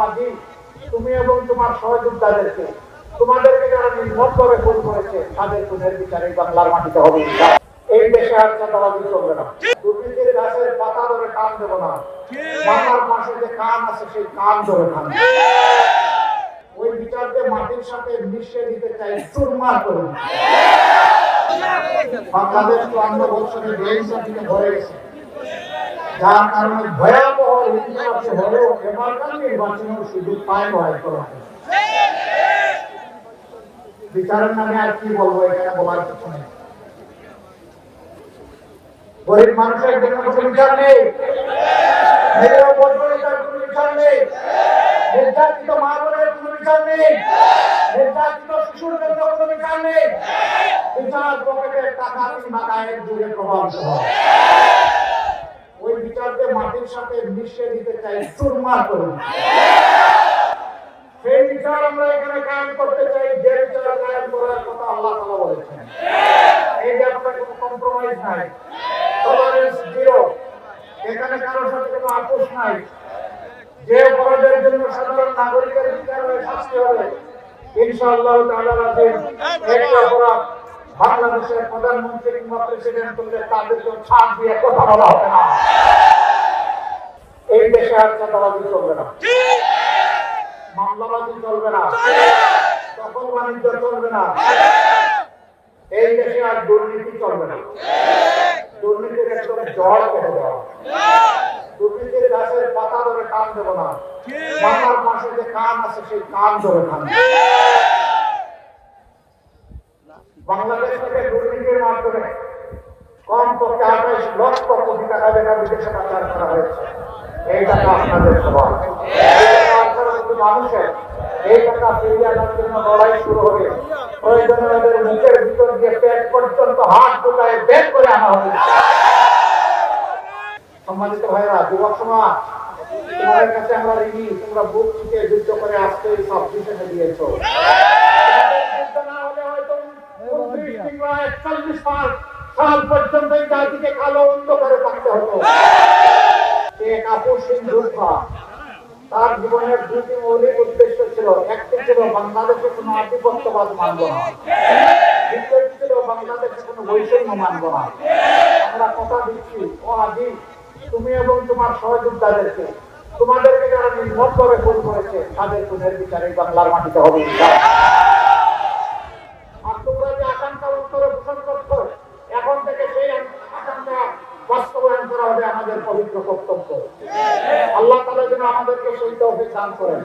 আজি তুমি এবং তোমার সহযোদ্ধাদেরকে তোমাদেরকে যারা নির্মমভাবে খুন করেছে তাদের খুনের বিচারে বাংলার মাটিতে হবে। এই দেশে আর চাঁদাবাজি চলবে না। দুর্নীতির গাছের পাতা ধরে কান দেবো না, মাথার পাশে যে কান আছে সেই কান ধরে কান। ওই বিচারকে মাটির সাথে মিশিয়ে দিতে চাই, চুরমার করে। বাংলাদেশ ৫২ বছরের বেইনসাফিতে ভরে গেছে, যার কারণে ভয়াবহ ইতিহাসে হলেও এবারকার নির্বাচনের সুযোগ পায় নয় করা। বিচারের নামে আর কি বলবো, এখানে বলার কিছু নেই। গরিব মানুষের জন্য কোনো বিচার নেই, মেয়েরা বর্বরিতার কোনো বিচার নেই, নির্যাতিত মা বোনের কোনো বিচার নেই, নির্যাতিত শিশুর জন্য কোনো বিচার নেই। বিচার পকেটের টাকা কিংবা গায়ের জুড়ে প্রভাবিত হয়। ওই বিচারকে মাটির সাথে মিশিয়ে দিতে চাই, চুরমার করে। সেই বিচার আমরা এখানে কায়েম করতে চাই, যে বিচার কায়েম করার কথা আল্লাহ তাআলা বলেছেন। এই ব্যাপারে কোনো কম্প্রোমাইজ নাই, টলারেন্স জিরো। এখানে কারোর সাথে কোনো আপোষ নাই। যে অপরাধের জন্য সাধারণ নাগরিকের বিচার হয়ে শাস্তি হবে, ইনশাআল্লাহ তাআলা রাজি। এই অপরাধ বাংলাদেশের প্রধানমন্ত্রী কিংবা প্রেসিডেন্ট করলে তাদেরকে ছাড় দিয়ে কথা বলা হবে না। এই দেশে আর চাঁদাবাজি চলবে না, মামলাবাজি চলবে না, দখল বাণিজ্য চলবে না। এই দেশে আর দুর্নীতি চলবে না। দুর্নীতির একদম জল কেটে দেওয়া, দুর্নীতির গাছের পাতা ধরে কান দেবো না, মাথার পাশে যে কান আছে সেই কান ধরে কান। বাংলাদেশ থেকে দুর্নীতির মাধ্যমে কমপক্ষে ২৮ লক্ষ কোটি টাকা যেটা বিদেশে পাচার করা হয়েছে। এই টাকা আপনাদের সবার, মানুষের এই টাকা ফিরিয়ে আনার জন্য লড়াই শুরু হবে। প্রয়োজনে ওদের মুখের ভিতর দিয়ে পেট পর্যন্ত হাত ঢুকায় বের করে আনা হবে। সম্মানিত ভাইরা, যুবক সমাজ, তোমাদের কাছে আমরা ঋণী। তোমরা বুক থেকে যুদ্ধ করে আজকে এই সব ডিসিশনে দিয়েছো। সাল পর্যন্ত এই জাতিকে কালো অন্ধকারে থাকতে হতো। এক আপু সিন্ধুফা, তার জীবনের দুটি মৌলিক উদ্দেশ্য ছিল। একটি ছিল বাংলাদেশে কোনো আধিপত্যবাদ মানব না, দ্বিতীয়টি ছিল বাংলাদেশে কোনো বৈষম্য মানব না। আমরা কথা দিচ্ছি, ও আজি তুমি এবং তোমার সহযোদ্ধাদেরকে তোমাদেরকে যারা নির্মমভাবে খুন করেছে তাদের খুনের বিচারে বাংলার মাটিতে হবে। আর তোমরা যে আকাঙ্ক্ষা উত্তরে পোষণ করছো, এখন থেকে সেই আকাঙ্ক্ষা বাস্তবায়ন করা হবে আমাদের পবিত্র কর্তব্য। আল্লাহ তাআলা যেন আমাদেরকে সেই তৌফিক দান করেন।